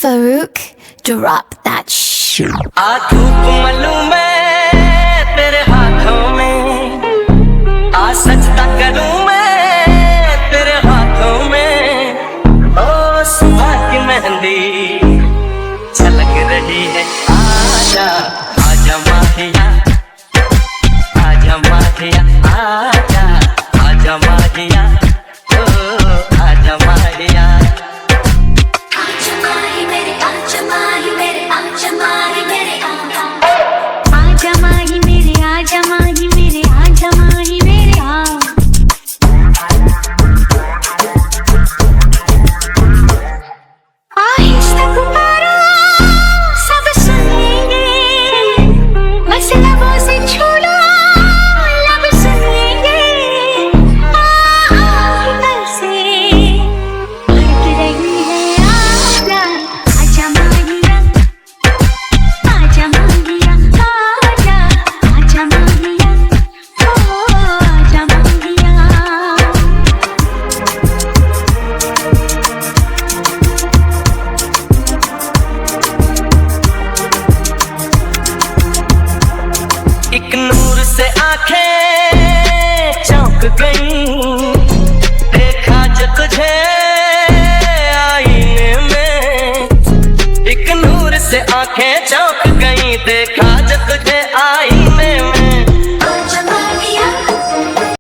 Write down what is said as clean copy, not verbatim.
Farouk, drop that shit. धूप मालूम है तेरे हाथों में, आ सजदा करूं मैं तेरे हाथों में। ओ सुबह की मेहंदी झलक रही है, आजा आजा माहिया, आजा माहिया, आजा आजा माहिया, ओ आजा माहिया। आजा माही मेरे, आजा माही मेरे, आजा माही मेरे, आजा माही मेरे, आजा माही मेरे, आजा माही मेरे, आहिस्ता पुकारो सब सुनेंगे, बस लबों से छू लो लब सुनेंगे। भीतर से धड़क रही है, आजा आजा माहिया, आजा माहिया, आजा आजा माहिया, ओ आजा माहिया। एक नूर से आंखें चौंक गईं, देखा जो तुझे आईने में। एक नूर से आंखें चौंक गईं, देखा